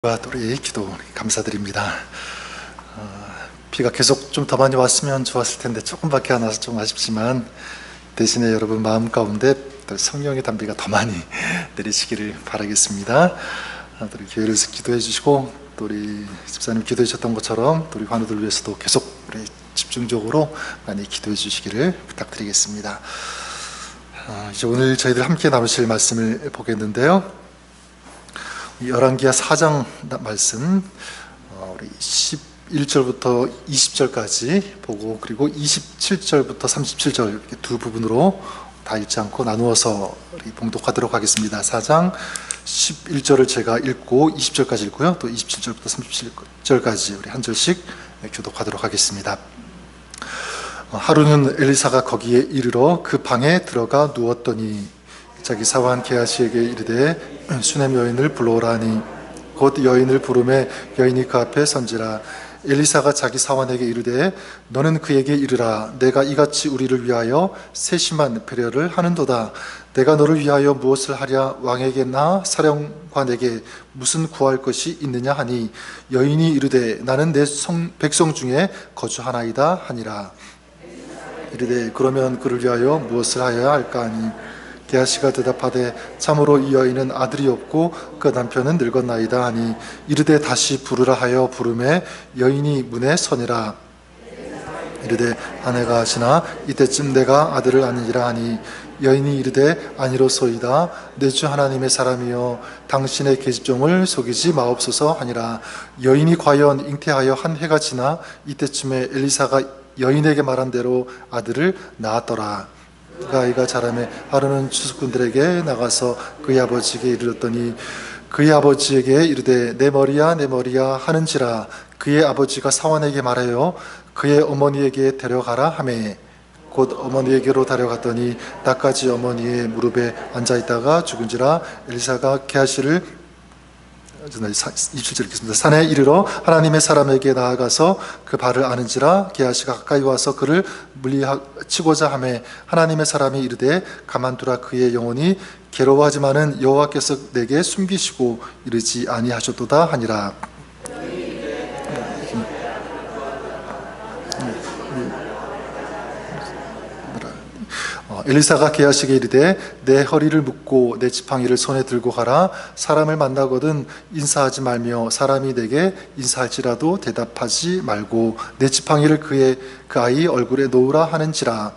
우리 기도 감사드립니다. 비가 계속 좀 더 많이 왔으면 좋았을 텐데 조금밖에 안 와서 좀 아쉽지만 대신에 여러분 마음 가운데 성령의 단비가 더 많이 내리시기를 바라겠습니다. 우리 교회를 기도해 주시고 또 우리 집사님 기도해 주셨던 것처럼 또 우리 환우들 위해서도 계속 우리 집중적으로 많이 기도해 주시기를 부탁드리겠습니다. 이제 오늘 저희들 함께 나누실 말씀을 보겠는데요. 열왕기하 4장 말씀 우리 11절부터 20절까지 보고 그리고 27절부터 37절 이렇게 두 부분으로 다 읽지 않고 나누어서 우리 봉독하도록 하겠습니다. 4장 11절을 제가 읽고 20절까지 읽고요. 또 27절부터 37절까지 우리 한 절씩 교독하도록 하겠습니다. 하루는 엘리사가 거기에 이르러 그 방에 들어가 누웠더니 자기 사환 게하시에게 이르되 수넴 여인을 불러오라 하니 곧 여인을 부르매 여인이 그 앞에 선지라. 엘리사가 자기 사환에게 이르되 너는 그에게 이르라. 내가 이같이 우리를 위하여 세심한 배려를 하는도다. 내가 너를 위하여 무엇을 하랴. 왕에게나 사령관에게 무슨 구할 것이 있느냐 하니 여인이 이르되 나는 내 백성 중에 거주하나이다 하니라. 이르되 그러면 그를 위하여 무엇을 하여야 할까 하니 게하시가 대답하되 참으로 이 여인은 아들이 없고 그 남편은 늙었나이다 하니 이르되 다시 부르라 하여 부르매 여인이 문에 서니라. 이르되 아내가 하시나 이때쯤 내가 아들을 아니라 하니 여인이 이르되 아니로소이다. 내 주 하나님의 사람이여 당신의 계집종을 속이지 마옵소서 하니라. 여인이 과연 잉태하여 한 해가 지나 이때쯤에 엘리사가 여인에게 말한 대로 아들을 낳았더라. 그 아이가 자라매 하루는 추수꾼들에게 나가서 그의 아버지에게 이르렀더니 그의 아버지에게 이르되 내 머리야 내 머리야 하는지라. 그의 아버지가 사환에게 말하여 그의 어머니에게 데려가라 하매 곧 어머니에게로 데려갔더니 낮까지 어머니의 무릎에 앉아있다가 죽은지라. 엘리사가 게하시를 27절 읽겠습니다. 산에 이르러 하나님의 사람에게 나아가서 그 발을 아는지라. 게하시가 가까이 와서 그를 물리치고자 하매 하나님의 사람이 이르되 가만두라. 그의 영혼이 괴로워하지만은 여호와께서 내게 숨기시고 이르지 아니하셨도다 하니라. 엘리사가 게하시에게 이르되 내 허리를 묶고 내 지팡이를 손에 들고 가라. 사람을 만나거든 인사하지 말며 사람이 내게 인사할지라도 대답하지 말고 내 지팡이를 그 아이 얼굴에 놓으라 하는지라.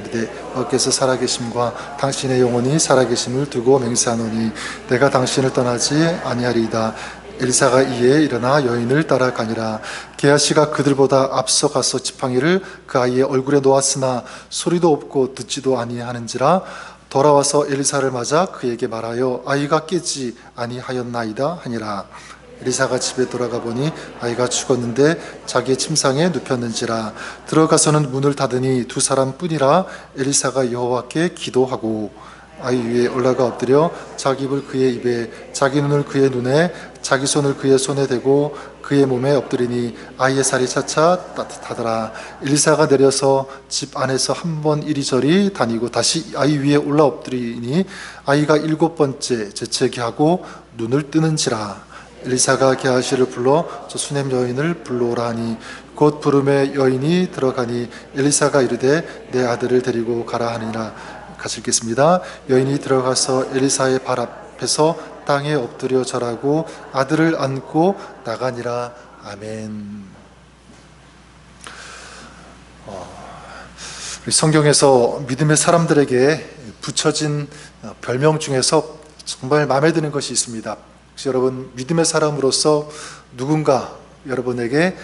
이르되 여호와께서 살아계심과 당신의 영혼이 살아계심을 두고 맹세하노니 내가 당신을 떠나지 아니하리이다. 엘리사가 이에 일어나 여인을 따라가니라. 게하시가 그들보다 앞서 가서 지팡이를 그 아이의 얼굴에 놓았으나 소리도 없고 듣지도 아니하는지라. 돌아와서 엘리사를 맞아 그에게 말하여 아이가 깨지 아니하였나이다 하니라. 엘리사가 집에 돌아가 보니 아이가 죽었는데 자기의 침상에 눕혔는지라. 들어가서는 문을 닫으니 두 사람뿐이라. 엘리사가 여호와께 기도하고 아이 위에 올라가 엎드려 자기 입을 그의 입에 자기 눈을 그의 눈에 자기 손을 그의 손에 대고 그의 몸에 엎드리니 아이의 살이 차차 따뜻하더라. 엘리사가 내려서 집 안에서 한 번 이리저리 다니고 다시 아이 위에 올라 엎드리니 아이가 7번째 재채기 하고 눈을 뜨는지라. 엘리사가 게하시를 불러 저 수넴 여인을 불러오라 하니 곧 부름에 여인이 들어가니 엘리사가 이르되 내 아들을 데리고 가라 하니라. 같이 읽겠습니다. 여인이 들어가서 엘리사의 발 앞에서 땅에 엎드려 절하고 아들을 안고 나가니라. 아멘. 우리 성경에서 믿음의 사람들에게 붙여진 별명 중에서 정말 마음에 드는 것이 있습니다. 혹시 여러분 믿음의 사람으로서 누군가 여러분에게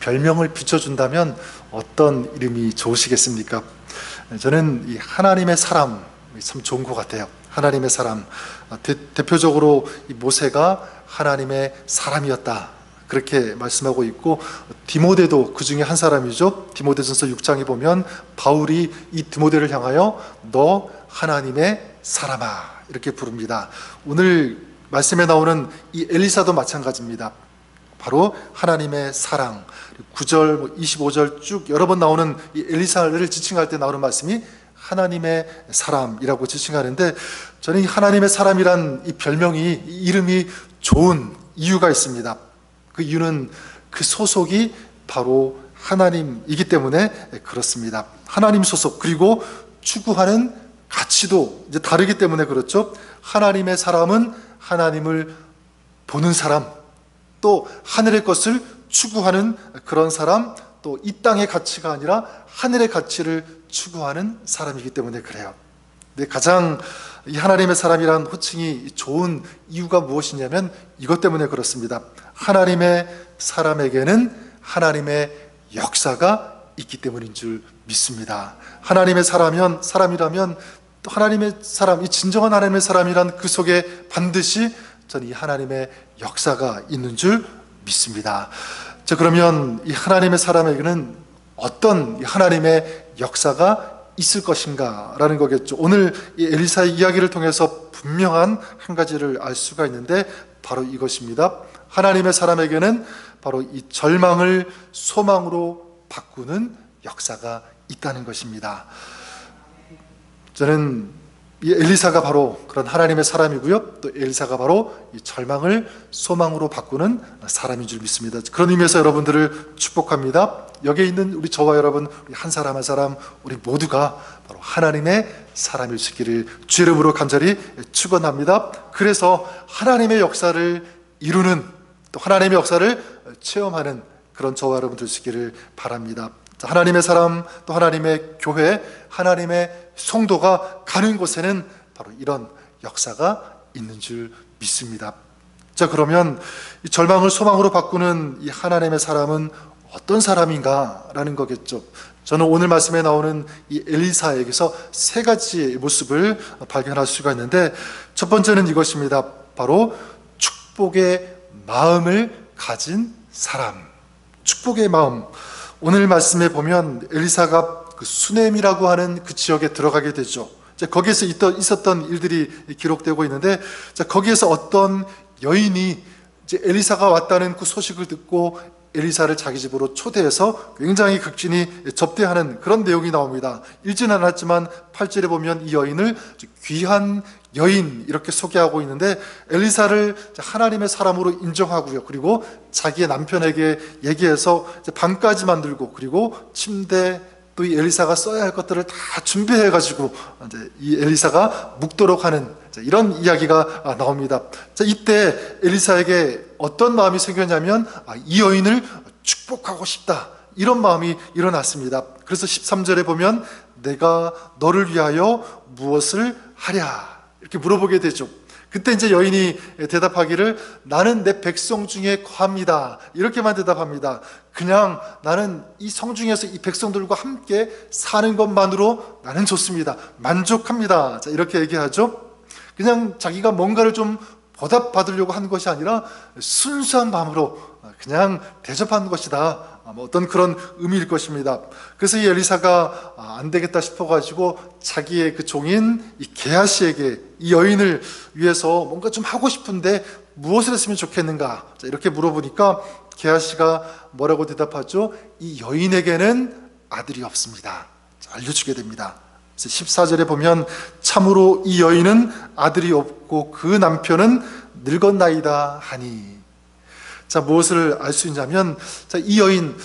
별명을 붙여준다면 어떤 이름이 좋으시겠습니까? 저는 이 하나님의 사람 참 좋은 것 같아요. 하나님의 사람. 대표적으로 이 모세가 하나님의 사람이었다 그렇게 말씀하고 있고 디모데도 그 중에 한 사람이죠. 디모데전서 6장에 보면 바울이 이 디모데를 향하여 너 하나님의 사람아 이렇게 부릅니다. 오늘 말씀에 나오는 이 엘리사도 마찬가지입니다. 바로 하나님의 사랑. 9절, 25절 쭉 여러 번 나오는 이 엘리사를 지칭할 때 나오는 말씀이 하나님의 사람이라고 지칭하는데 저는 이 하나님의 사람이란 이 별명이, 이 이름이 좋은 이유가 있습니다. 그 이유는 그 소속이 바로 하나님이기 때문에 그렇습니다. 하나님 소속, 그리고 추구하는 가치도 이제 다르기 때문에 그렇죠. 하나님의 사람은 하나님을 보는 사람, 또 하늘의 것을 추구하는 그런 사람, 또 이 땅의 가치가 아니라 하늘의 가치를 추구하는 사람이기 때문에 그래요. 근데 가장 이 하나님의 사람이란 호칭이 좋은 이유가 무엇이냐면 이것 때문에 그렇습니다. 하나님의 사람에게는 하나님의 역사가 있기 때문인 줄 믿습니다. 하나님의 사람이라면 또 하나님의 사람, 이 진정한 하나님의 사람이란 그 속에 반드시 저는 이 하나님의 역사가 있는 줄 믿습니다. 자, 그러면 이 하나님의 사람에게는 어떤 하나님의 역사가 있을 것인가 라는 거겠죠. 오늘 이 엘리사의 이야기를 통해서 분명한 한 가지를 알 수가 있는데 바로 이것입니다. 하나님의 사람에게는 바로 이 절망을 소망으로 바꾸는 역사가 있다는 것입니다. 저는 이 엘리사가 바로 그런 하나님의 사람이고요, 또 엘리사가 바로 이 절망을 소망으로 바꾸는 사람인 줄 믿습니다. 그런 의미에서 여러분들을 축복합니다. 여기에 있는 우리 저와 여러분, 우리 한 사람 한 사람, 우리 모두가 바로 하나님의 사람일 수 있기를 주의 이름으로 간절히 축원합니다. 그래서 하나님의 역사를 이루는, 또 하나님의 역사를 체험하는 그런 저와 여러분 될 수 있기를 바랍니다. 하나님의 사람, 또 하나님의 교회, 하나님의 성도가 가는 곳에는 바로 이런 역사가 있는 줄 믿습니다. 자, 그러면 이 절망을 소망으로 바꾸는 이 하나님의 사람은 어떤 사람인가 라는 거겠죠. 저는 오늘 말씀에 나오는 이 엘리사에게서 세 가지의 모습을 발견할 수가 있는데, 첫 번째는 이것입니다. 바로 축복의 마음을 가진 사람. 축복의 마음. 오늘 말씀에 보면 엘리사가 그 수넴이라고 하는 그 지역에 들어가게 되죠. 거기에서 있었던 일들이 기록되고 있는데, 거기에서 어떤 여인이 이제 엘리사가 왔다는 그 소식을 듣고 엘리사를 자기 집으로 초대해서 굉장히 극진히 접대하는 그런 내용이 나옵니다. 읽지는 않았지만 8절에 보면 이 여인을 귀한 여인 이렇게 소개하고 있는데, 엘리사를 하나님의 사람으로 인정하고요, 그리고 자기의 남편에게 얘기해서 방까지 만들고, 그리고 침대, 또 이 엘리사가 써야 할 것들을 다 준비해가지고 이제 이 엘리사가 묵도록 하는 이런 이야기가 나옵니다. 자, 이때 엘리사에게 어떤 마음이 생겼냐면, 이 여인을 축복하고 싶다, 이런 마음이 일어났습니다. 그래서 13절에 보면 내가 너를 위하여 무엇을 하랴 이렇게 물어보게 되죠. 그때 이제 여인이 대답하기를 나는 내 백성 중에 거합니다, 이렇게만 대답합니다. 그냥 나는 이 성중에서 이 백성들과 함께 사는 것만으로 나는 좋습니다, 만족합니다. 자, 이렇게 얘기하죠. 그냥 자기가 뭔가를 좀 보답받으려고 하는 것이 아니라 순수한 마음으로 그냥 대접하는 것이다, 어떤 그런 의미일 것입니다. 그래서 이 엘리사가 안 되겠다 싶어가지고 자기의 그 종인 이 게하시에게 이 여인을 위해서 뭔가 좀 하고 싶은데 무엇을 했으면 좋겠는가, 자, 이렇게 물어보니까 게하시가 뭐라고 대답하죠? 이 여인에게는 아들이 없습니다. 자, 알려주게 됩니다. 14절에 보면 참으로 이 여인은 아들이 없고 그 남편은 늙었나이다 하니. 자, 무엇을 알 수 있냐면, 자, 이 여인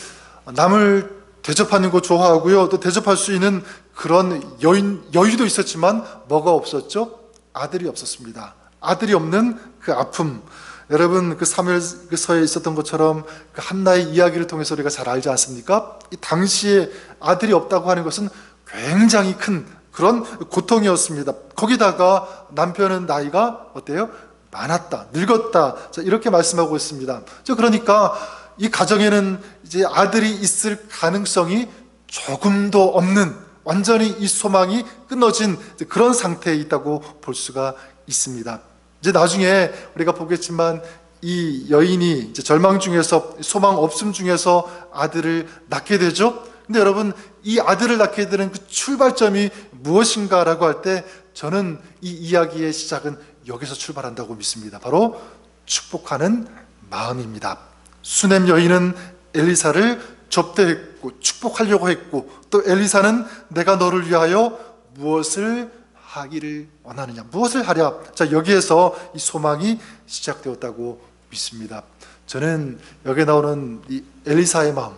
남을 대접하는 거 좋아하고요, 또 대접할 수 있는 그런 여유도 있었지만 뭐가 없었죠? 아들이 없었습니다. 아들이 없는 그 아픔. 여러분, 그 사무엘서에 있었던 것처럼 그 한나의 이야기를 통해서 우리가 잘 알지 않습니까? 이 당시에 아들이 없다고 하는 것은 굉장히 큰 그런 고통이었습니다. 거기다가 남편은 나이가 어때요? 많았다, 늙었다. 자, 이렇게 말씀하고 있습니다. 그러니까 이 가정에는 이제 아들이 있을 가능성이 조금도 없는, 완전히 이 소망이 끊어진 그런 상태에 있다고 볼 수가 있습니다. 이제 나중에 우리가 보겠지만 이 여인이 이제 절망 중에서, 소망 없음 중에서 아들을 낳게 되죠. 근데 여러분, 이 아들을 낳게 되는 그 출발점이 무엇인가라고 할 때 저는 이 이야기의 시작은 여기서 출발한다고 믿습니다. 바로 축복하는 마음입니다. 수넴 여인은 엘리사를 접대했고 축복하려고 했고, 또 엘리사는 내가 너를 위하여 무엇을 하기를 원하느냐? 무엇을 하랴? 자, 여기에서 이 소망이 시작되었다고 믿습니다. 저는 여기에 나오는 이 엘리사의 마음,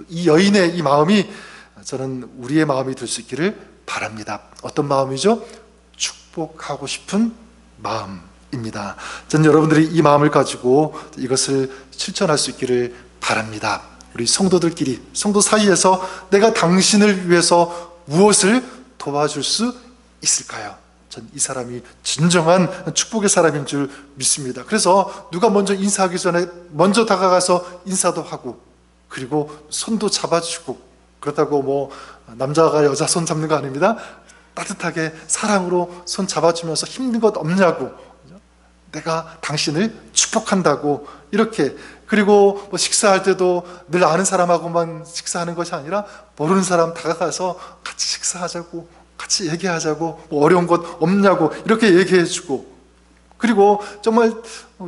이 여인의 이 마음이 저는 우리의 마음이 될 수 있기를 바랍니다. 어떤 마음이죠? 축복하고 싶은 마음입니다. 저는 여러분들이 이 마음을 가지고 이것을 실천할 수 있기를 바랍니다. 우리 성도들끼리, 성도 사이에서 내가 당신을 위해서 무엇을 도와줄 수 있을까요? 전 이 사람이 진정한 축복의 사람인 줄 믿습니다. 그래서 누가 먼저 인사하기 전에 먼저 다가가서 인사도 하고, 그리고 손도 잡아주고, 그렇다고 뭐 남자가 여자 손 잡는 거 아닙니다. 따뜻하게 사랑으로 손 잡아주면서 힘든 것 없냐고, 내가 당신을 축복한다고, 이렇게. 그리고 뭐 식사할 때도 늘 아는 사람하고만 식사하는 것이 아니라 모르는 사람 다가가서 같이 식사하자고, 같이 얘기하자고, 뭐 어려운 것 없냐고 이렇게 얘기해주고, 그리고 정말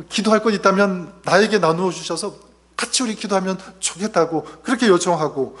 기도할 것 있다면 나에게 나누어 주셔서 같이 우리 기도하면 좋겠다고 그렇게 요청하고,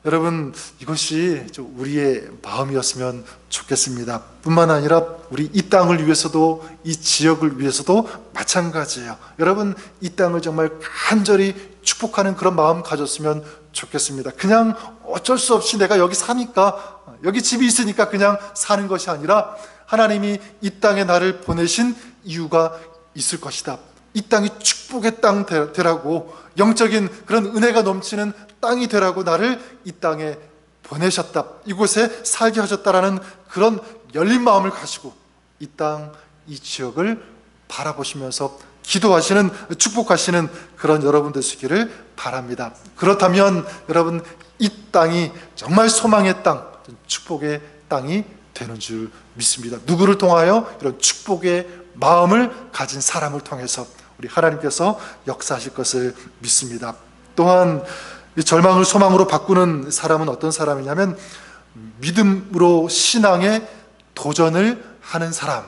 여러분 이것이 우리의 마음이었으면 좋겠습니다. 뿐만 아니라 우리 이 땅을 위해서도, 이 지역을 위해서도 마찬가지예요. 여러분 이 땅을 정말 간절히 축복하는 그런 마음 가졌으면 좋겠습니다. 그냥 어쩔 수 없이 내가 여기 사니까, 여기 집이 있으니까 그냥 사는 것이 아니라 하나님이 이 땅에 나를 보내신 이유가 있을 것이다. 이 땅이 축복의 땅 되라고, 영적인 그런 은혜가 넘치는 땅이 되라고 나를 이 땅에 보내셨다, 이곳에 살게 하셨다라는 그런 열린 마음을 가지고 이 땅, 이 지역을 바라보시면서 기도하시는, 축복하시는 그런 여러분 되시기를 바랍니다. 그렇다면 여러분 이 땅이 정말 소망의 땅, 축복의 땅이 되는 줄 믿습니다. 누구를 통하여? 이런 축복의 마음을 가진 사람을 통해서 우리 하나님께서 역사하실 것을 믿습니다. 또한 이 절망을 소망으로 바꾸는 사람은 어떤 사람이냐면 믿음으로 신앙에 도전을 하는 사람,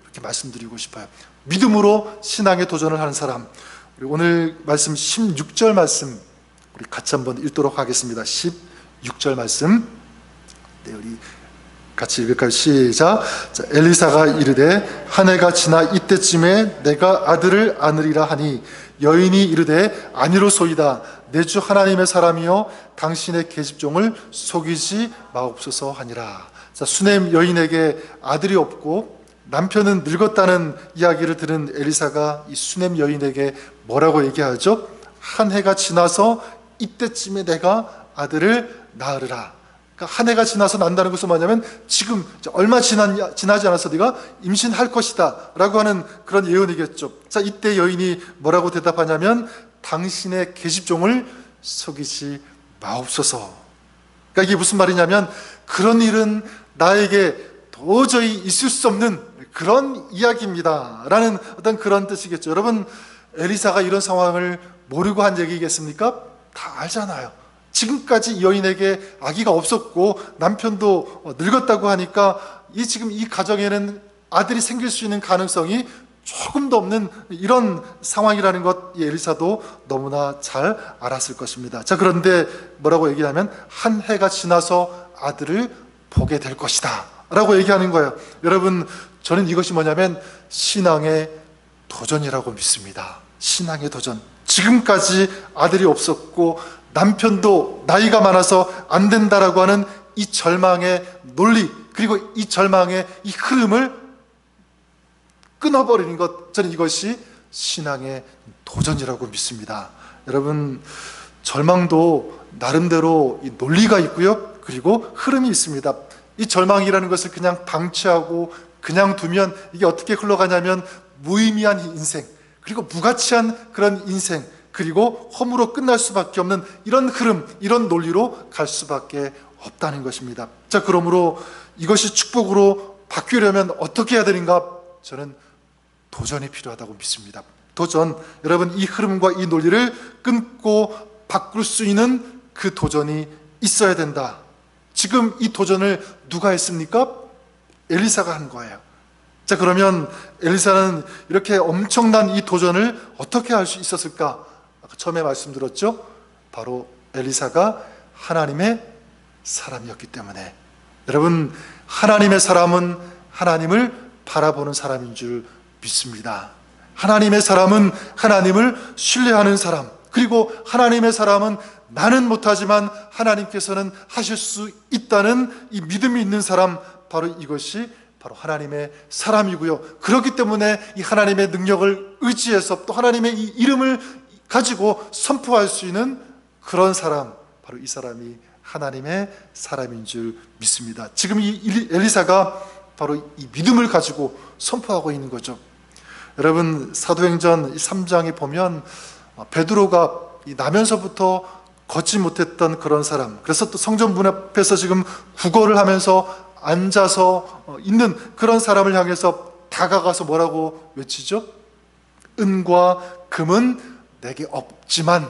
이렇게 말씀드리고 싶어요. 믿음으로 신앙에 도전을 하는 사람. 우리 오늘 말씀 16절 말씀 우리 같이 한번 읽도록 하겠습니다. 16절 말씀, 네, 우리 같이 읽을까요? 시작. 자, 엘리사가 이르되 한 해가 지나 이때쯤에 내가 아들을 안으리라 하니 여인이 이르되 아니로소이다. 내 주 하나님의 사람이여 당신의 계집종을 속이지 마옵소서 하니라. 자, 수넴 여인에게 아들이 없고 남편은 늙었다는 이야기를 들은 엘리사가 이 수넴 여인에게 뭐라고 얘기하죠? 한 해가 지나서 이때쯤에 내가 아들을 낳으리라. 그러니까 한 해가 지나서 난다는 것은 뭐냐면 지금 얼마 지나지 않아서 네가 임신할 것이다 라고 하는 그런 예언이겠죠. 자, 이때 여인이 뭐라고 대답하냐면 당신의 계집종을 속이지 마옵소서. 그러니까 이게 무슨 말이냐면 그런 일은 나에게 도저히 있을 수 없는 그런 이야기입니다 라는 어떤 그런 뜻이겠죠. 여러분 엘리사가 이런 상황을 모르고 한 얘기겠습니까? 다 알잖아요. 지금까지 이 여인에게 아기가 없었고 남편도 늙었다고 하니까 지금 이 가정에는 아들이 생길 수 있는 가능성이 조금도 없는 이런 상황이라는 것 엘리사도 너무나 잘 알았을 것입니다. 자, 그런데 뭐라고 얘기하면 한 해가 지나서 아들을 보게 될 것이다 라고 얘기하는 거예요. 여러분 저는 이것이 뭐냐면 신앙의 도전이라고 믿습니다. 신앙의 도전. 지금까지 아들이 없었고 남편도 나이가 많아서 안 된다라고 하는 이 절망의 논리, 그리고 이 절망의 이 흐름을 끊어버리는 것, 저는 이것이 신앙의 도전이라고 믿습니다. 여러분 절망도 나름대로 이 논리가 있고요, 그리고 흐름이 있습니다. 이 절망이라는 것을 그냥 방치하고 그냥 두면 이게 어떻게 흘러가냐면 무의미한 인생, 그리고 무가치한 그런 인생, 그리고 허무로 끝날 수밖에 없는 이런 흐름, 이런 논리로 갈 수밖에 없다는 것입니다. 자, 그러므로 이것이 축복으로 바뀌려면 어떻게 해야 되는가? 저는 도전이 필요하다고 믿습니다. 도전. 여러분 이 흐름과 이 논리를 끊고 바꿀 수 있는 그 도전이 있어야 된다. 지금 이 도전을 누가 했습니까? 엘리사가 한 거예요. 자, 그러면 엘리사는 이렇게 엄청난 이 도전을 어떻게 할 수 있었을까? 아까 처음에 말씀드렸죠? 바로 엘리사가 하나님의 사람이었기 때문에. 여러분 하나님의 사람은 하나님을 바라보는 사람인 줄 믿습니다. 하나님의 사람은 하나님을 신뢰하는 사람, 그리고 하나님의 사람은 나는 못하지만 하나님께서는 하실 수 있다는 이 믿음이 있는 사람, 바로 이것이 바로 하나님의 사람이고요. 그렇기 때문에 이 하나님의 능력을 의지해서 또 하나님의 이 이름을 가지고 선포할 수 있는 그런 사람, 바로 이 사람이 하나님의 사람인 줄 믿습니다. 지금 이 엘리사가 바로 이 믿음을 가지고 선포하고 있는 거죠. 여러분, 사도행전 3장에 보면 베드로가 나면서부터 걷지 못했던 그런 사람, 그래서 또 성전 문 앞에서 지금 구걸을 하면서 앉아서 있는 그런 사람을 향해서 다가가서 뭐라고 외치죠? 은과 금은 내게 없지만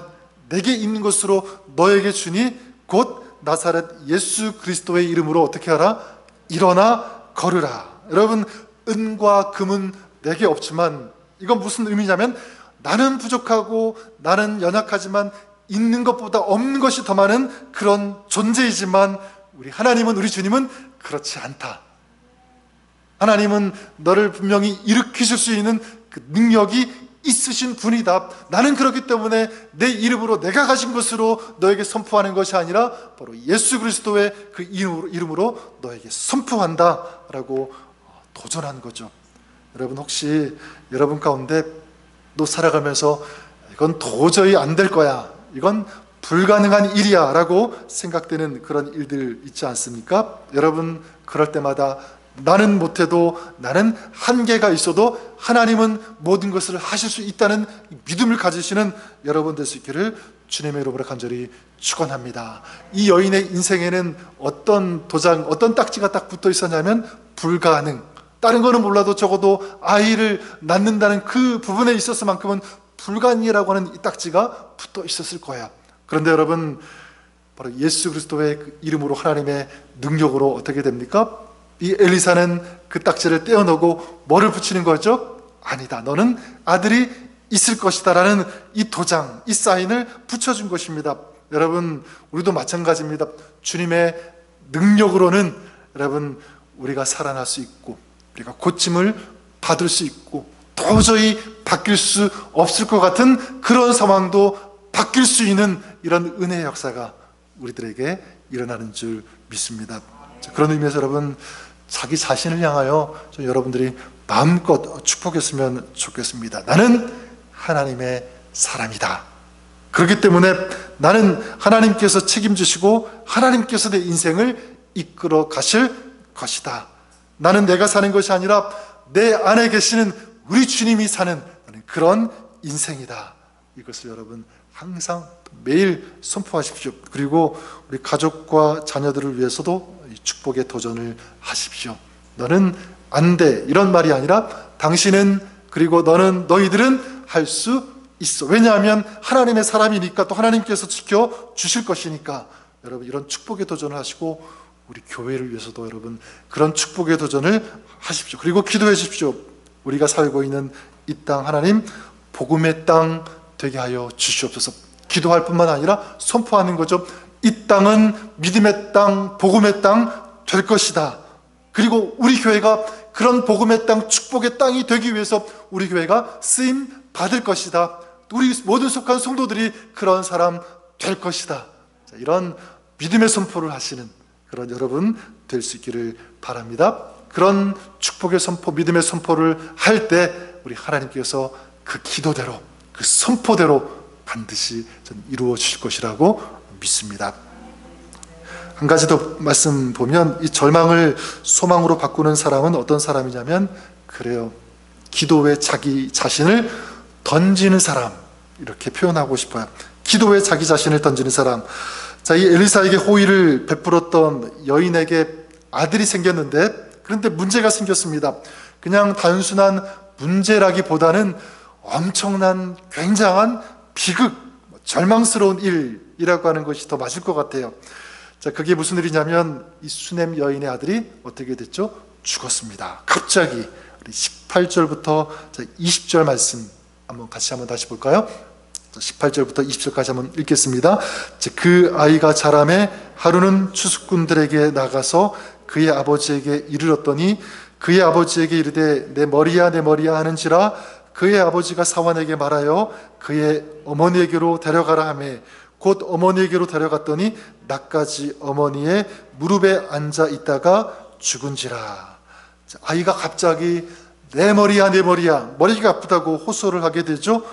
내게 있는 것으로 너에게 주니 곧 나사렛 예수 그리스도의 이름으로 어떻게 하라? 일어나 걸으라. 여러분, 은과 금은 내게 없지만 이건 무슨 의미냐면 나는 부족하고 나는 연약하지만 있는 것보다 없는 것이 더 많은 그런 존재이지만 우리 하나님은, 우리 주님은 그렇지 않다. 하나님은 너를 분명히 일으키실 수 있는 그 능력이 있으신 분이다. 나는 그렇기 때문에 내 이름으로 내가 가진 것으로 너에게 선포하는 것이 아니라 바로 예수 그리스도의 그 이름으로 너에게 선포한다 라고 도전한 거죠. 여러분, 혹시 여러분 가운데 또 살아가면서 이건 도저히 안 될 거야, 이건 불가능한 일이야 라고 생각되는 그런 일들 있지 않습니까? 여러분, 그럴 때마다 나는 못해도, 나는 한계가 있어도 하나님은 모든 것을 하실 수 있다는 믿음을 가지시는 여러분 될 수 있기를 주님의 이름으로 간절히 축원합니다. 이 여인의 인생에는 어떤 도장, 어떤 딱지가 딱 붙어 있었냐면 불가능, 다른 거는 몰라도 적어도 아이를 낳는다는 그 부분에 있어서만큼은 불가능이라고 하는 이 딱지가 붙어 있었을 거예요. 그런데 여러분, 바로 예수 그리스도의 그 이름으로, 하나님의 능력으로 어떻게 됩니까? 이 엘리사는 그 딱지를 떼어놓고 뭐를 붙이는 거죠? 아니다, 너는 아들이 있을 것이다 라는 이 도장, 이 사인을 붙여준 것입니다. 여러분, 우리도 마찬가지입니다. 주님의 능력으로는 여러분, 우리가 살아날 수 있고 우리가 고침을 받을 수 있고 도저히 바뀔 수 없을 것 같은 그런 상황도 바뀔 수 있는 이런 은혜의 역사가 우리들에게 일어나는 줄 믿습니다. 그런 의미에서 여러분, 자기 자신을 향하여 좀 여러분들이 마음껏 축복했으면 좋겠습니다. 나는 하나님의 사람이다. 그렇기 때문에 나는 하나님께서 책임지시고 하나님께서 내 인생을 이끌어 가실 것이다. 나는 내가 사는 것이 아니라 내 안에 계시는 우리 주님이 사는 그런 인생이다. 이것을 여러분 항상 매일 선포하십시오. 그리고 우리 가족과 자녀들을 위해서도 축복의 도전을 하십시오. 너는 안 돼, 이런 말이 아니라 당신은, 그리고 너는, 너희들은 할 수 있어. 왜냐하면 하나님의 사람이니까, 또 하나님께서 지켜주실 것이니까. 여러분, 이런 축복의 도전을 하시고 우리 교회를 위해서도 여러분 그런 축복의 도전을 하십시오. 그리고 기도해 주십시오. 우리가 살고 있는 이 땅, 하나님 복음의 땅 되게 하여 주시옵소서. 기도할 뿐만 아니라 선포하는 거죠. 이 땅은 믿음의 땅, 복음의 땅 될 것이다. 그리고 우리 교회가 그런 복음의 땅, 축복의 땅이 되기 위해서 우리 교회가 쓰임 받을 것이다. 우리 모든 속한 성도들이 그런 사람 될 것이다. 이런 믿음의 선포를 하시는 그런 여러분 될 수 있기를 바랍니다. 그런 축복의 선포, 믿음의 선포를 할 때 우리 하나님께서 그 기도대로, 그 선포대로 반드시 이루어 주실 것이라고 믿습니다. 한 가지 더 말씀 보면, 이 절망을 소망으로 바꾸는 사람은 어떤 사람이냐면, 그래요, 기도에 자기 자신을 던지는 사람, 이렇게 표현하고 싶어요. 기도에 자기 자신을 던지는 사람. 자, 이 엘리사에게 호의를 베풀었던 여인에게 아들이 생겼는데, 그런데 문제가 생겼습니다. 그냥 단순한 문제라기보다는 엄청난 굉장한 비극, 절망스러운 일이라고 하는 것이 더 맞을 것 같아요. 자, 그게 무슨 일이냐면, 이 수넴 여인의 아들이 어떻게 됐죠? 죽었습니다. 갑자기. 우리 18절부터 20절 말씀 다시 볼까요? 18절부터 20절까지 한번 읽겠습니다. 그 아이가 자라매 하루는 추수꾼들에게 나가서 그의 아버지에게 이르렀더니 그의 아버지에게 이르되 내 머리야 내 머리야 하는지라 그의 아버지가 사환에게 말하여 그의 어머니에게로 데려가라 하며 곧 어머니에게로 데려갔더니 낮까지 어머니의 무릎에 앉아 있다가 죽은지라. 아이가 갑자기 내 머리야 내 머리야, 머리가 아프다고 호소를 하게 되죠.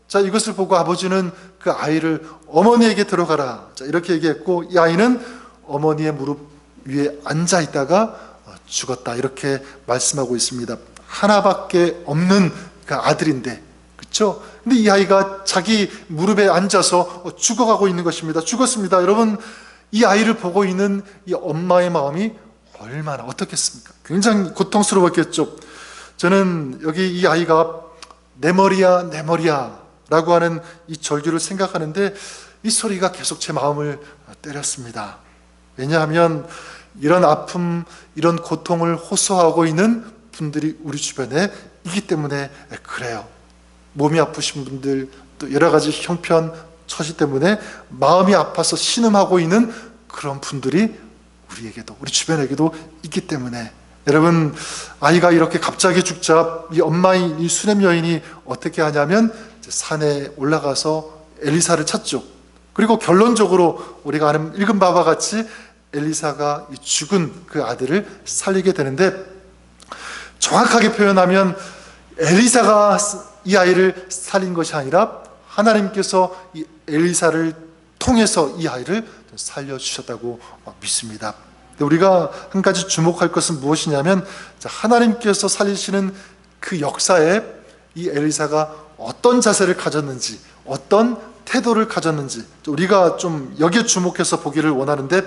자, 이것을 보고 아버지는 그 아이를 어머니에게 들어가라, 자, 이렇게 얘기했고, 이 아이는 어머니의 무릎 위에 앉아 있다가 죽었다, 이렇게 말씀하고 있습니다. 하나밖에 없는 그 아들인데, 그렇죠? 근데 이 아이가 자기 무릎에 앉아서 죽어가고 있는 것입니다. 죽었습니다. 여러분, 이 아이를 보고 있는 이 엄마의 마음이 얼마나 어떻겠습니까? 굉장히 고통스러웠겠죠. 저는 여기 이 아이가 내 머리야 내 머리야 라고 하는 이 절규를 생각하는데 이 소리가 계속 제 마음을 때렸습니다. 왜냐하면 이런 아픔, 이런 고통을 호소하고 있는 분들이 우리 주변에 있기 때문에 그래요. 몸이 아프신 분들, 또 여러 가지 형편, 처지 때문에 마음이 아파서 신음하고 있는 그런 분들이 우리에게도, 우리 주변에게도 있기 때문에, 여러분, 아이가 이렇게 갑자기 죽자 이 엄마인 이 수넴 여인이 어떻게 하냐면 산에 올라가서 엘리사를 찾죠. 그리고 결론적으로 우리가 아는 읽은 바와 같이 엘리사가 이 죽은 그 아들을 살리게 되는데, 정확하게 표현하면 엘리사가 이 아이를 살린 것이 아니라 하나님께서 이 엘리사를 통해서 이 아이를 살려주셨다고 믿습니다. 우리가 한 가지 주목할 것은 무엇이냐면, 하나님께서 살리시는 그 역사에 이 엘리사가 어떤 자세를 가졌는지, 어떤 태도를 가졌는지 우리가 좀 여기에 주목해서 보기를 원하는데,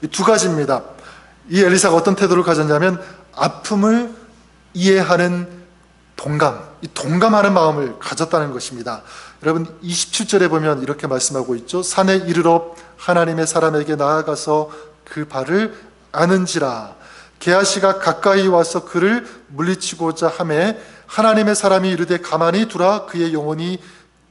이 두 가지입니다. 이 엘리사가 어떤 태도를 가졌냐면 아픔을 이해하는 동감, 이 동감하는 마음을 가졌다는 것입니다. 여러분, 27절에 보면 이렇게 말씀하고 있죠. 산에 이르러 하나님의 사람에게 나아가서 그 발을 아는지라. 게하시가 가까이 와서 그를 물리치고자 하매 하나님의 사람이 이르되 가만히 두라, 그의 영혼이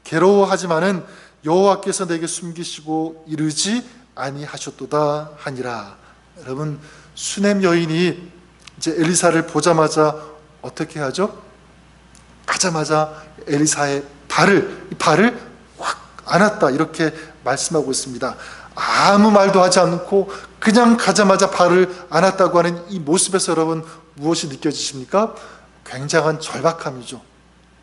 괴로워하지만은 여호와께서 내게 숨기시고 이르지 아니하셨도다 하니라. 여러분, 수넴 여인이 이제 엘리사를 보자마자 어떻게 하죠? 가자마자 엘리사의 발을 확 안았다, 이렇게 말씀하고 있습니다. 아무 말도 하지 않고 그냥 가자마자 발을 안았다고 하는 이 모습에서 여러분 무엇이 느껴지십니까? 굉장한 절박함이죠.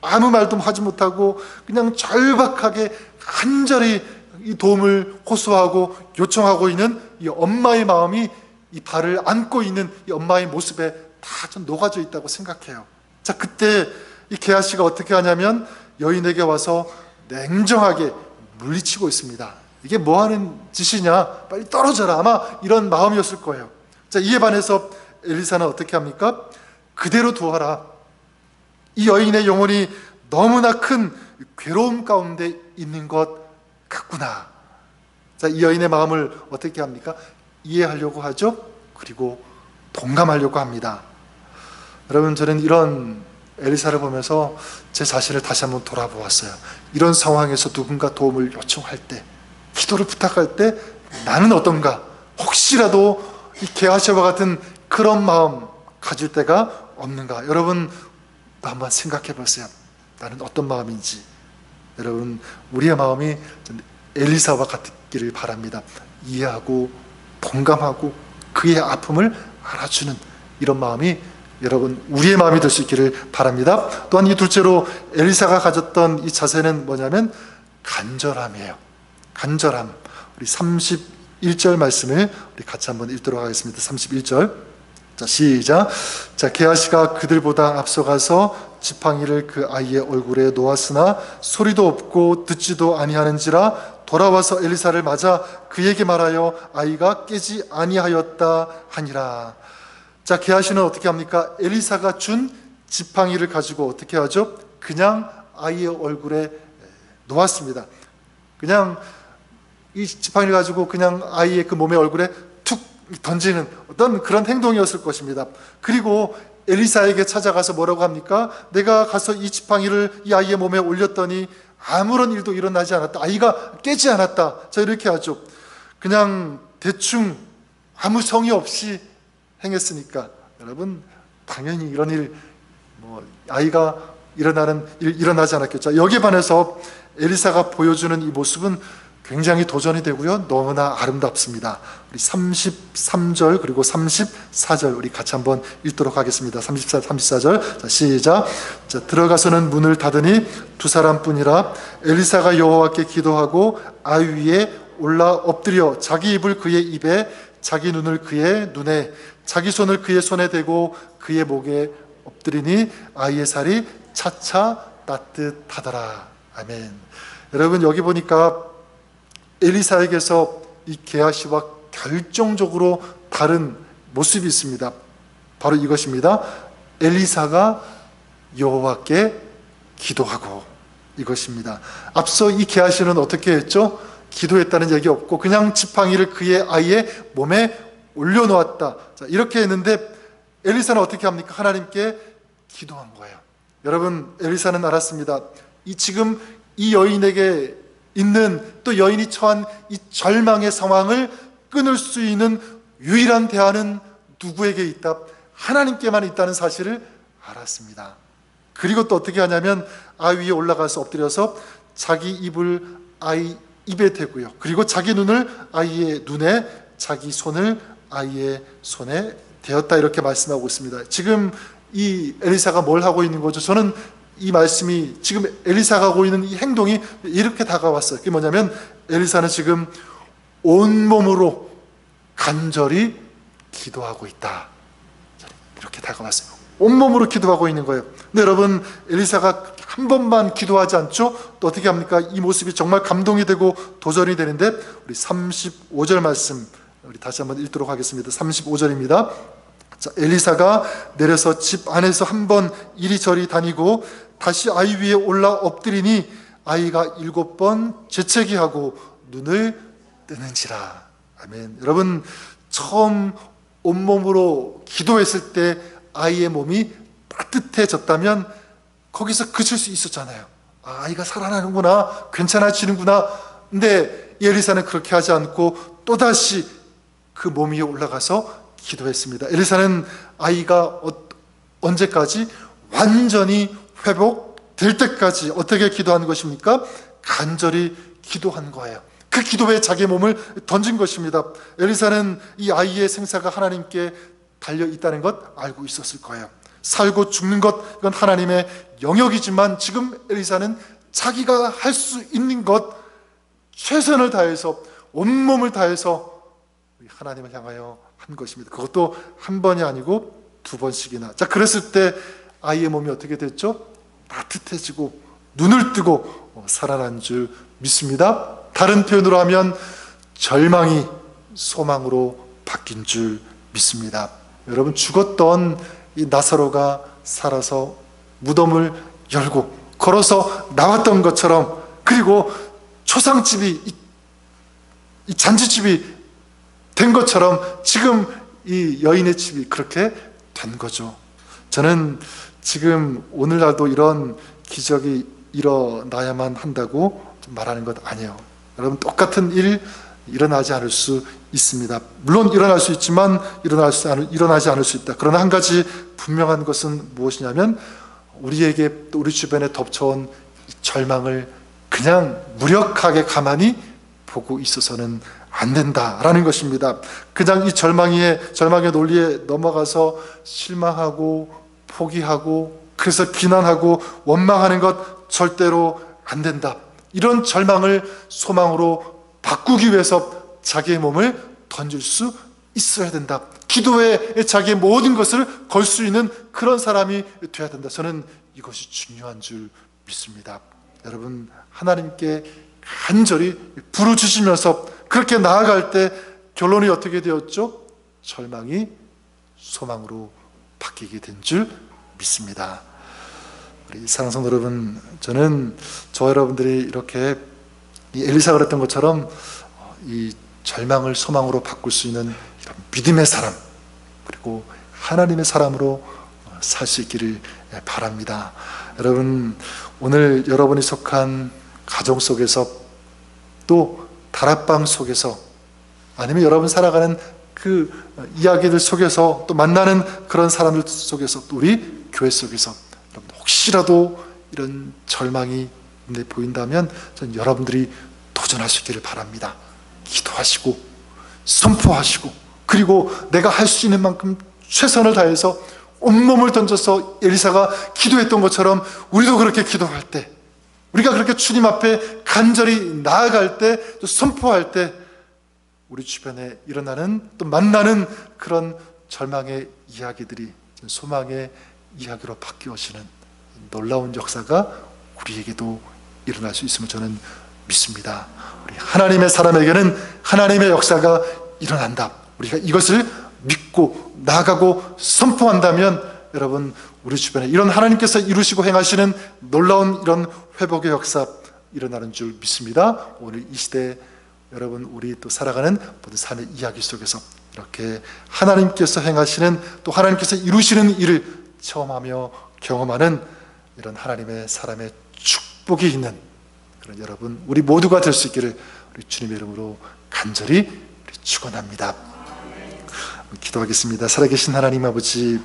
아무 말도 하지 못하고 그냥 절박하게 간절히 이 도움을 호소하고 요청하고 있는 이 엄마의 마음이 이 발을 안고 있는 이 엄마의 모습에 다 좀 녹아져 있다고 생각해요. 자, 그때 이 게하시가 어떻게 하냐면 여인에게 와서 냉정하게 물리치고 있습니다. 이게 뭐 하는 짓이냐, 빨리 떨어져라, 아마 이런 마음이었을 거예요. 자, 이에 반해서 엘리사는 어떻게 합니까? 그대로 두어라. 이 여인의 영혼이 너무나 큰 괴로움 가운데 있는 것 같구나. 자, 이 여인의 마음을 어떻게 합니까? 이해하려고 하죠. 그리고 동감하려고 합니다. 여러분, 저는 이런 엘리사를 보면서 제 자신을 다시 한번 돌아보았어요. 이런 상황에서 누군가 도움을 요청할 때, 기도를 부탁할 때 나는 어떤가? 혹시라도 이 게하시와 같은 그런 마음 가질 때가 없는가? 여러분, 한번 생각해 보세요. 나는 어떤 마음인지. 여러분, 우리의 마음이 엘리사와 같기를 바랍니다. 이해하고 동감하고 그의 아픔을 알아주는 이런 마음이 여러분 우리의 마음이 될 수 있기를 바랍니다. 또한 이 둘째로 엘리사가 가졌던 이 자세는 뭐냐면 간절함이에요. 간절함. 우리 31절 말씀을 우리 같이 한번 읽도록 하겠습니다. 31절. 자, 시작. 자, 게하시가 그들보다 앞서가서 지팡이를 그 아이의 얼굴에 놓았으나 소리도 없고 듣지도 아니하는지라 돌아와서 엘리사를 맞아 그에게 말하여 아이가 깨지 아니하였다 하니라. 자, 게하시는 어떻게 합니까? 엘리사가 준 지팡이를 가지고 어떻게 하죠? 그냥 아이의 얼굴에 놓았습니다. 그냥 이 지팡이를 가지고 그냥 아이의 그 몸의 얼굴에 툭 던지는 어떤 그런 행동이었을 것입니다. 그리고 엘리사에게 찾아가서 뭐라고 합니까? 내가 가서 이 지팡이를 이 아이의 몸에 올렸더니 아무런 일도 일어나지 않았다. 아이가 깨지 않았다. 자, 이렇게 하죠. 그냥 대충 아무 성의 없이 행했으니까 여러분 당연히 이런 일, 아이가 일어나지 않았겠죠. 여기에 반해서 엘리사가 보여주는 이 모습은 굉장히 도전이 되고요, 너무나 아름답습니다. 우리 33절 그리고 34절 우리 같이 한번 읽도록 하겠습니다. 34, 34절. 자, 시작. 자, 들어가서는 문을 닫으니 두 사람뿐이라. 엘리사가 여호와께 기도하고 아이 위에 올라 엎드려 자기 입을 그의 입에, 자기 눈을 그의 눈에, 자기 손을 그의 손에 대고 그의 목에 엎드리니 아이의 살이 차차 따뜻하더라. 아멘. 여러분, 여기 보니까 엘리사에게서 이 게하시와 결정적으로 다른 모습이 있습니다. 바로 이것입니다. 엘리사가 여호와께 기도하고, 이것입니다. 앞서 이 게하시는 어떻게 했죠? 기도했다는 얘기 없고 그냥 지팡이를 그의 아이의 몸에 올려놓았다. 자, 이렇게 했는데 엘리사는 어떻게 합니까? 하나님께 기도한 거예요. 여러분, 엘리사는 알았습니다. 지금 이 여인에게 있는, 또 여인이 처한 이 절망의 상황을 끊을 수 있는 유일한 대안은 누구에게 있다? 하나님께만 있다는 사실을 알았습니다. 그리고 또 어떻게 하냐면 아이 위에 올라가서 엎드려서 자기 입을 아이 입에 대고요, 그리고 자기 눈을 아이의 눈에, 자기 손을 아이의 손에 대었다, 이렇게 말씀하고 있습니다. 지금 이 엘리사가 뭘 하고 있는 거죠? 저는 이 말씀이, 지금 엘리사가 하고 있는 이 행동이 이렇게 다가왔어요. 그게 뭐냐면 엘리사는 지금 온몸으로 간절히 기도하고 있다, 이렇게 다가왔어요. 온몸으로 기도하고 있는 거예요. 근데 여러분, 엘리사가 한 번만 기도하지 않죠? 또 어떻게 합니까? 이 모습이 정말 감동이 되고 도전이 되는데, 우리 35절 말씀 우리 다시 한번 읽도록 하겠습니다. 35절입니다. 자, 엘리사가 내려서 집 안에서 한번 이리저리 다니고 다시 아이 위에 올라 엎드리니 아이가 7번 재채기하고 눈을 뜨는지라. 아멘. 여러분, 처음 온몸으로 기도했을 때 아이의 몸이 따뜻해졌다면 거기서 그칠 수 있었잖아요. 아이가 살아나는구나, 괜찮아지는구나. 근데 엘리사는 그렇게 하지 않고 또다시 그 몸 위에 올라가서 기도했습니다. 엘리사는 아이가 언제까지? 완전히 회복될 때까지 어떻게 기도한 것입니까? 간절히 기도한 거예요. 그 기도에 자기 몸을 던진 것입니다. 엘리사는 이 아이의 생사가 하나님께 달려 있다는 것 알고 있었을 거예요. 살고 죽는 것, 이건 하나님의 영역이지만 지금 엘리사는 자기가 할 수 있는 것 최선을 다해서, 온몸을 다해서 하나님을 향하여 한 것입니다. 그것도 한 번이 아니고 2번씩이나. 자, 그랬을 때 아이의 몸이 어떻게 됐죠? 따뜻해지고 눈을 뜨고 살아난 줄 믿습니다. 다른 표현으로 하면 절망이 소망으로 바뀐 줄 믿습니다. 여러분, 죽었던 이 나사로가 살아서 무덤을 열고 걸어서 나왔던 것처럼, 그리고 초상집이, 이 잔치집이 된 것처럼 지금 이 여인의 집이 그렇게 된 거죠. 저는 지금 오늘날도 이런 기적이 일어나야만 한다고 말하는 것 아니에요. 여러분, 똑같은 일 일어나지 않을 수 있습니다. 물론 일어날 수 있지만 일어나지 않을 수 있다. 그러나 한 가지 분명한 것은 무엇이냐면 우리에게, 또 우리 주변에 덮쳐온 절망을 그냥 무력하게 가만히 보고 있어서는 안 된다라는 것입니다. 그냥 이 절망의 논리에 넘어가서 실망하고 포기하고 그래서 비난하고 원망하는 것 절대로 안 된다. 이런 절망을 소망으로 바꾸기 위해서 자기의 몸을 던질 수 있어야 된다. 기도에 자기의 모든 것을 걸 수 있는 그런 사람이 되어야 된다. 저는 이것이 중요한 줄 믿습니다. 여러분, 하나님께 간절히 부르짖으면서 그렇게 나아갈 때 결론이 어떻게 되었죠? 절망이 소망으로 바뀌게 된 줄 믿습니다. 우리 사랑하는 성도 여러분, 저는 여러분들이 이렇게 이 엘리사가 그랬던 것처럼 이 절망을 소망으로 바꿀 수 있는 이런 믿음의 사람, 그리고 하나님의 사람으로 살 수 있기를 바랍니다. 여러분, 오늘 여러분이 속한 가정 속에서, 또 다락방 속에서, 아니면 여러분 살아가는 그 이야기들 속에서 또 만나는 그런 사람들 속에서 또 우리 교회 속에서 여러분 혹시라도 이런 절망이 보인다면 저는 여러분들이 도전하시기를 바랍니다. 기도하시고 선포하시고 그리고 내가 할 수 있는 만큼 최선을 다해서 온몸을 던져서 엘리사가 기도했던 것처럼 우리도 그렇게 기도할 때, 우리가 그렇게 주님 앞에 간절히 나아갈 때, 또 선포할 때 우리 주변에 일어나는 또 만나는 그런 절망의 이야기들이 소망의 이야기로 바뀌어지는 놀라운 역사가 우리에게도 일어날 수 있음을 저는 믿습니다. 우리 하나님의 사람에게는 하나님의 역사가 일어난다. 우리가 이것을 믿고 나아가고 선포한다면 여러분 우리 주변에 이런 하나님께서 이루시고 행하시는 놀라운 이런 회복의 역사 일어나는 줄 믿습니다. 오늘 이 시대 여러분 우리 또 살아가는 모든 삶의 이야기 속에서 이렇게 하나님께서 행하시는 또 하나님께서 이루시는 일을 체험하며 경험하는 이런 하나님의 사람의 축복이 있는 그런 여러분 우리 모두가 될 수 있기를 우리 주님의 이름으로 간절히 축원합니다. 기도하겠습니다. 살아계신 하나님 아버지,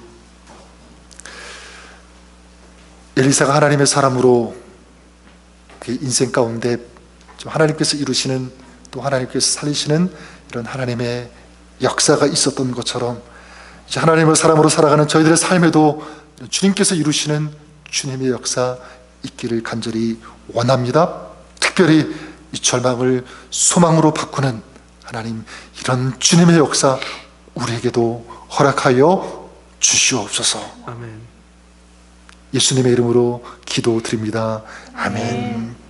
엘리사가 하나님의 사람으로 그 인생 가운데 하나님께서 이루시는 또 하나님께서 살리시는 이런 하나님의 역사가 있었던 것처럼 이제 하나님의 사람으로 살아가는 저희들의 삶에도 주님께서 이루시는 주님의 역사 있기를 간절히 원합니다. 특별히 이 절망을 소망으로 바꾸는 하나님 이런 주님의 역사 우리에게도 허락하여 주시옵소서. 아멘. 예수님의 이름으로 기도드립니다. 아멘.